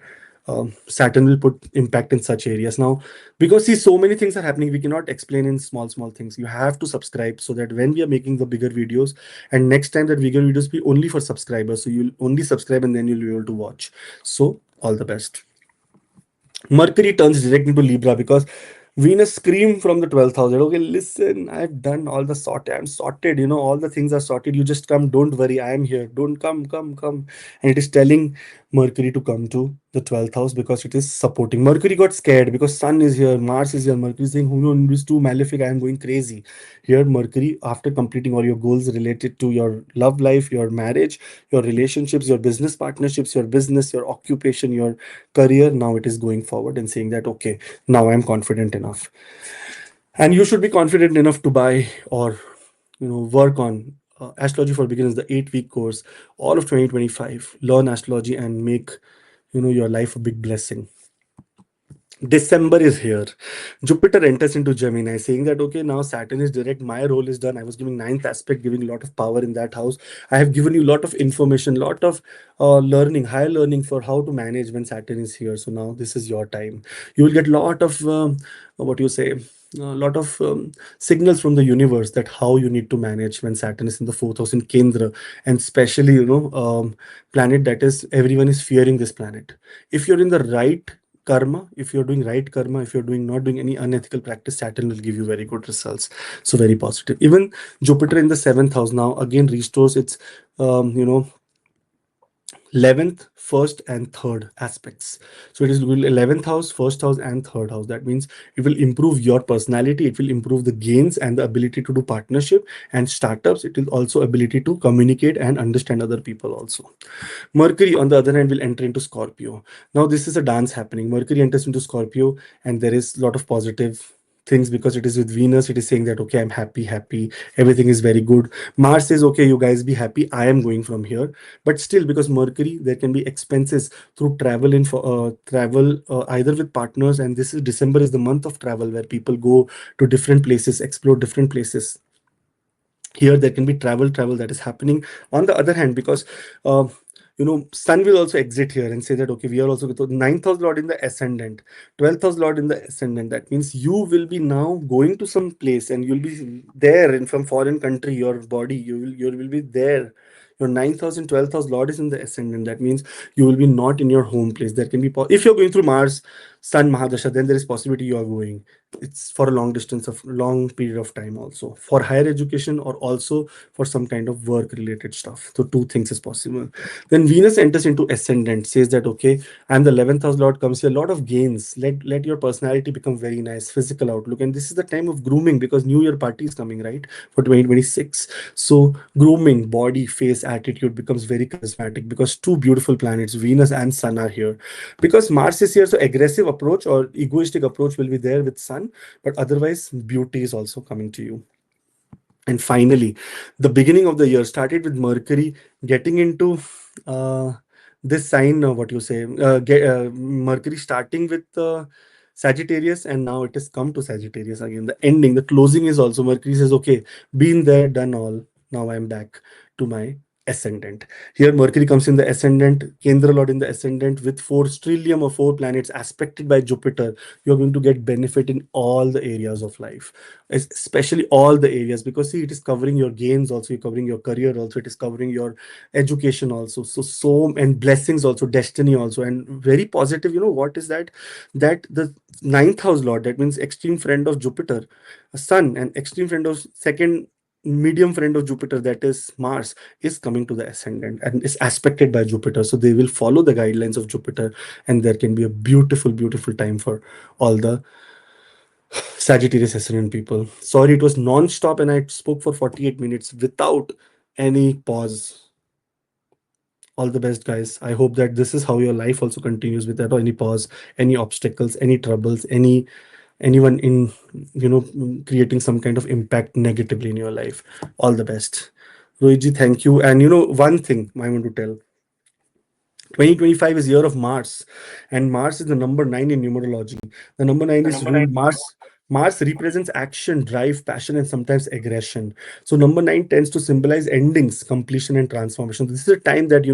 Speaker 2: Saturn will put impact in such areas. Now, because see, so many things are happening, we cannot explain in small things. You have to subscribe, so that when we are making the bigger videos, and next time that bigger videos be only for subscribers, so you'll only subscribe and then you'll be able to watch. So all the best. Mercury turns direct into Libra because Venus screamed from the 12th house that, okay, listen, I've done all the sort, I'm sorted, all the things are sorted. You just come, don't worry, I am here. Don't come, come, come. And it is telling Mercury to come to the 12th house because it is supporting. Mercury got scared because Sun is here, Mars is here. Mercury is saying, who knows, is too malefic, I am going crazy. Here, Mercury, after completing all your goals related to your love life, your marriage, your relationships, your business partnerships, your business, your occupation, your career, now it is going forward and saying that, okay, now I'm confident enough. And you should be confident enough to buy or work on astrology for beginners, the 8-week course, all of 2025. Learn astrology and make your life a big blessing. December is here. Jupiter enters into Gemini, saying that, okay, now Saturn is direct. My role is done. I was giving ninth aspect, giving a lot of power in that house. I have given you a lot of information, lot of learning, higher learning for how to manage when Saturn is here. So now this is your time. You will get a lot of what you say, a lot of signals from the universe that how you need to manage when Saturn is in the fourth house in Kendra, and especially planet that is everyone is fearing this planet. If you're in the right karma, if you're doing right karma, if you're doing not doing any unethical practice, Saturn will give you very good results. So very positive. Even Jupiter in the seventh house now again restores its um, you know 11th, first, and third aspects. So it is 11th house, first house, and third house. That means it will improve your personality, it will improve the gains and the ability to do partnership and startups. It will also ability to communicate and understand other people also. Mercury, on the other hand, will enter into Scorpio. Now, this is a dance happening. Mercury enters into Scorpio, and there is a lot of positive things because it is with Venus. It is saying that, okay, I'm happy, happy, everything is very good. Mars says, okay, you guys be happy, I am going from here. But still, because Mercury, there can be expenses through travel in for travel either with partners, and this is December is the month of travel where people go to different places, explore different places. Here there can be travel that is happening. On the other hand, because uh, Sun will also exit here and say that, okay, we are also the ninth house lord in the ascendant, 12th house lord in the ascendant. That means you will be now going to some place and you'll be there in some foreign country. Your body, you will be there. Your ninth house and 12th house lord is in the ascendant. That means you will be not in your home place. There can be if you're going through Mars Sun Mahadasha, then there is possibility you are going. It's for a long distance of long period of time, also for higher education or also for some kind of work related stuff. So two things is possible. Then Venus enters into ascendant, says that, okay, and the 11th house lord comes here, a lot of gains. Let your personality become very nice, physical outlook. And this is the time of grooming because new year party is coming, right, for 2026. So grooming, body, face, attitude becomes very charismatic because two beautiful planets, Venus and Sun, are here. Because Mars is here, so aggressive approach or egoistic approach will be there with Sun, but otherwise beauty is also coming to you. And finally, the beginning of the year started with Mercury getting into uh, this sign, what you say, Mercury starting with Sagittarius, and now it has come to Sagittarius again. The ending, the closing is also Mercury says, okay, been there, done all. Now I'm back to my ascendant. Here, Mercury comes in the ascendant, Kendra Lord in the ascendant with four stellium or four planets aspected by Jupiter. You're going to get benefit in all the areas of life, especially all the areas, because see, it is covering your gains also, you're covering your career also, it is covering your education also. So and blessings also, destiny also, and very positive. What is that? That the ninth house lord, that means extreme friend of Jupiter, a Sun, and extreme friend of second medium friend of Jupiter, that is Mars, is coming to the ascendant and is aspected by Jupiter. So they will follow the guidelines of Jupiter, and there can be a beautiful, beautiful time for all the Sagittarius ascendant people. Sorry, it was non-stop and I spoke for 48 minutes without any pause. All the best, guys. I hope that this is how your life also continues without any pause, any obstacles, any troubles, anyone in creating some kind of impact negatively in your life. All the best. Rohitji, thank you. And one thing I want to tell. 2025 is year of Mars, and Mars is the number 9 in numerology. The number 9 is ruled Mars. Mars represents action, drive, passion, and sometimes aggression. So number 9 tends to symbolize endings, completion, and transformation. This is a time that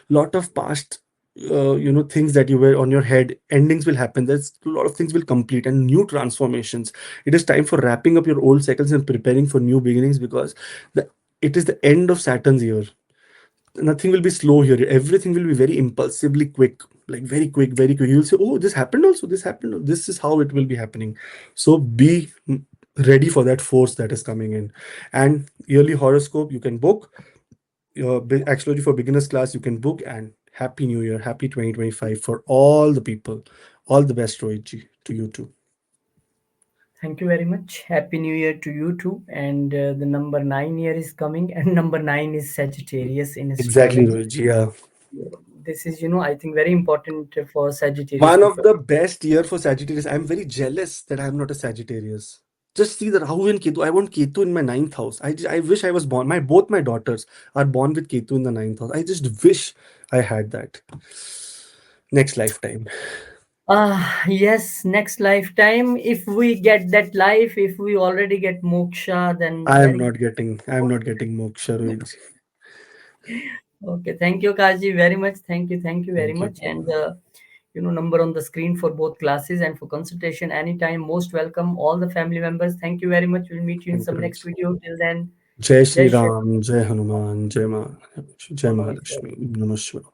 Speaker 2: lot of past things that you were on your head, endings will happen. There's a lot of things will complete and new transformations. It is time for wrapping up your old cycles and preparing for new beginnings because it is the end of Saturn's year. Nothing will be slow here. Everything will be very impulsively quick. like very quick, very quick. You'll say, oh, this happened also, this happened, this is how it will be happening. So be ready for that force that is coming in. And yearly horoscope you can book, your astrology for beginners class you can book. And happy new year, happy 2025 for all the people. All the best, Rohit, to you too.
Speaker 1: Thank you very much. Happy New Year to you too. And the number 9 year is coming, and number 9 is Sagittarius in
Speaker 2: Exactly,
Speaker 1: astrology.
Speaker 2: Rohit. Yeah,
Speaker 1: This is, I think very important for Sagittarius
Speaker 2: one of
Speaker 1: people.
Speaker 2: the best year for Sagittarius. I'm very jealous that I'm not a Sagittarius. Just see the Rahu and Ketu. I want Ketu in my ninth house. I wish I was born. Both my daughters are born with Ketu in the ninth house. I just wish I had that next lifetime.
Speaker 1: Yes, next lifetime. If we get that life, if we already get moksha, then
Speaker 2: I am
Speaker 1: very
Speaker 2: not getting. I am not getting moksha, Rohit.
Speaker 1: okay. Thank you, Kaji, very much. Thank you very
Speaker 2: Thank you.
Speaker 1: much. And number on the screen for both classes and for consultation anytime. Most welcome, all the family members. Thank you very much. We'll meet you in
Speaker 2: Thank you,
Speaker 1: some
Speaker 2: Rohit.
Speaker 1: next video. Till then,
Speaker 2: Jai Shri
Speaker 1: Jai Shri
Speaker 2: Ram, Jai Hanuman, Jai
Speaker 1: Ram.
Speaker 2: Mahalakshmi, Namaskar.